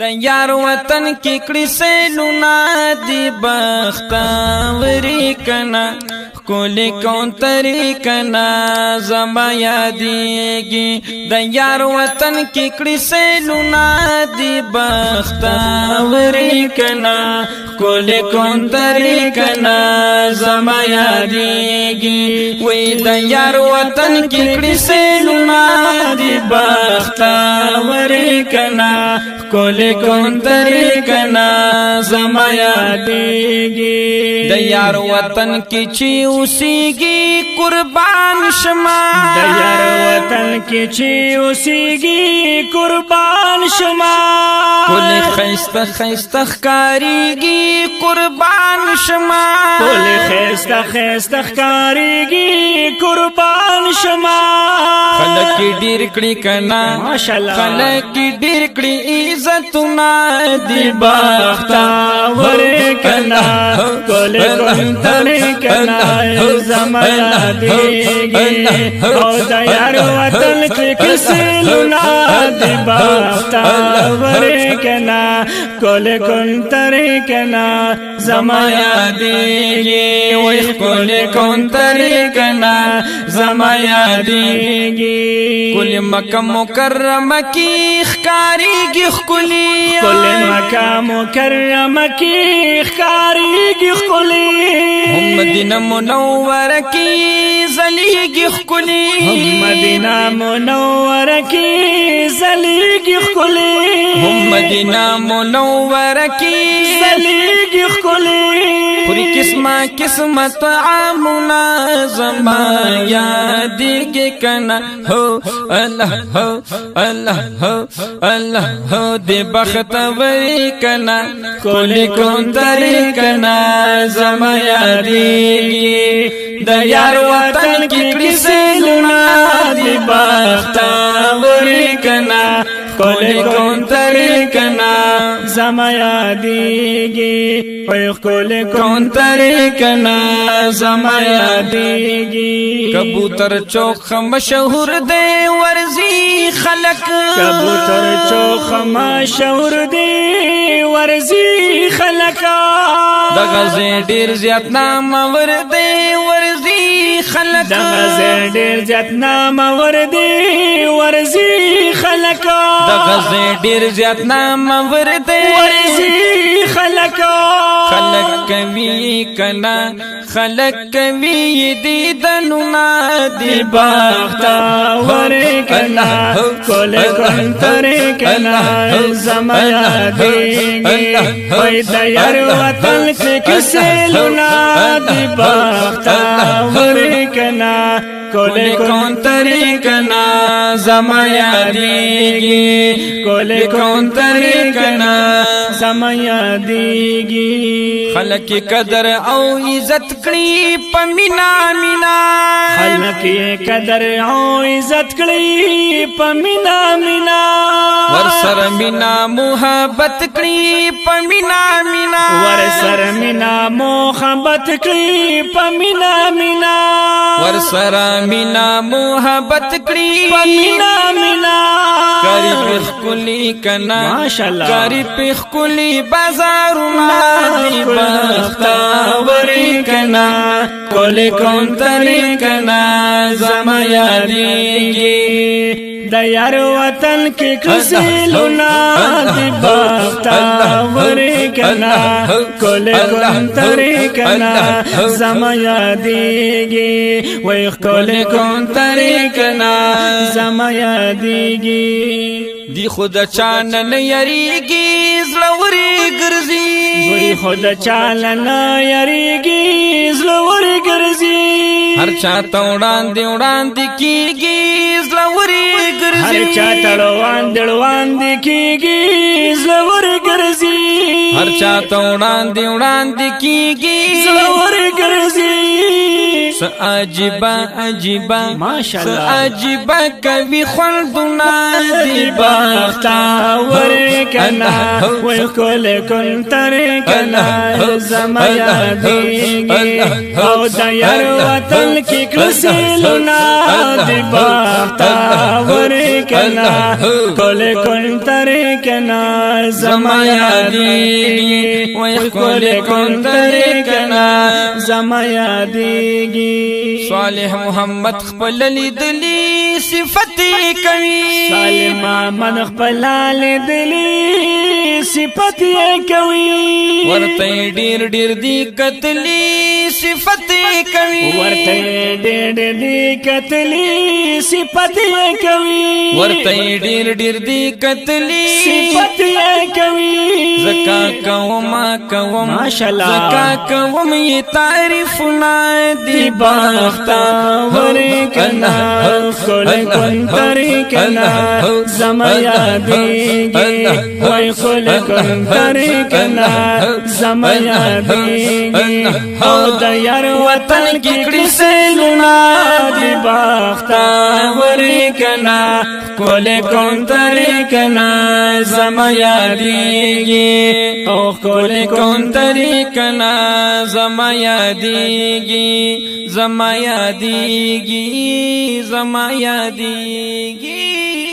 د یار وطن کې کړي سیلونه دی بختاوري کنا کولی کون طریقنا زما یادیږي د یار وطن کې کړي سیلونه دی بختاوري کنا کولی کون طریقنا زما یادیږي وې د یار وطن کې کړي سیلونه دی بختاوري کنا کولی کون طریقنا زما یادیږي د یار وطن کې چې اوسېږي قربان شما د یار وطن کې چې اوسېږي قربان شما کولی خیسته خیسته ښکارېږي قربان شما کولی خیسته خیسته ښکارېږي قربان شما خلک ډېر کړي کنا ماشاءالله خلک ډېر کړي عزتونه دی بختاور کنا کولی کون طریقنا زما یادیږي او د یار وطن کې کسلونه دی بختاور کنا کولی کون طریقنا زما یادیږي وای کولی کون طریقنا زما یادیږي کل مکه مکرمه کې ښکارېږي ښکلي کل مکه مکرمه کې ښکارېږي ښکلي هم مدینه منوره کې ځلېږي ښکلي هم مدینه منوره کې ځلېږي ښکلي هم مدینه منوره کې ځلېږي ښکلي پوری قسمه قسمه طعامونه زما یادیږي کنا هو الله هو الله هو الله هو دی بختوری کنا کولی کون طریقنا زما یادیږي د یار وطن کې کړي سیلونه دی بختوری کنا کولی کون طریقنا زما یادیږي وای کولی کون طریقنا زما یادیږي کبوتر چوک مشهور دی ورزی خلق کبوتر چوک مشهور دی ورزی خلق د غزې ډیر زیات نام ور دی ورزی خلق د غزې ډیر زیات نام ور دی ورزی خلق د غزې ډیر زیات نام ور دی ورزی خلق خلق کوي کنا خلق کوي دی دنونا دی بختاور کنا کولی کون طریقنا زما یادیږي وای د یار وطن کې کسلونه دی بختاور کنا کولی کون طریقنا زما یادیږي کولی کون طریقنا زما یادیږي خلق قدر او عزت کړي پمینا مینا خلق قدر او عزت کړي پمینا مینا ورسره مینا محبت کړي پمینا مینا ورسره مینا محبت کړي پمینا مینا ورسره مینا محبت کړي پمینا مینا کاری پخ کلی کنا ماشاءالله کاری پخ کلی بازارونه دی بختاوري کنا کولی کون طریقنا زما یادیږي د یار وطن کې کسلونه دی بختاور کنا کولی کون طریقنا زما یادیږي وای کولی کون طریقنا زما یادیږي دی خود چان نه یریږي زلوري ګرځي وای خود چالن یریږي زلوري ګرځي هر چا ته وړاندې کیږي زلوري ګرځي هر چا ته وړاندې کیږي زلوري ګرځي هر چا ته وړاندې کیږي زلوري ګرځي عجیبا عجیبا ماشاءاللہ عجیبا کوي خوندونه دی بختاور کنا وی کل کن تر کنا زما یادیږي او د یار وطن کې کسلونه دی بختاور کنا کل کن تر کنا زما یادیږي وی کل کن تر کنا زما یادیږي صالح محمد خپل لیدلی صفت کوي صالح محمد خپل لیدلی صفت کوي ورته ډیر ډیر دی کتلی صفت کوي ورته ډیر ډیر دی کتلی صفت کوي ورته ډیر ډیر دی کتلی صفت کوي زکا کوم ماشاءالله زکا کوم ی تعریف نا دی بختاور کنا کل کن تر کنا زما یادیږي وای کل کن تر کنا زما یادیږي او د یار وطن کې کړي سلونا دی بختاور کنا کل کن تر کنا زما یادیږي او کل کن تر کنا زما یادیږي زما یادیږي زما یادیږي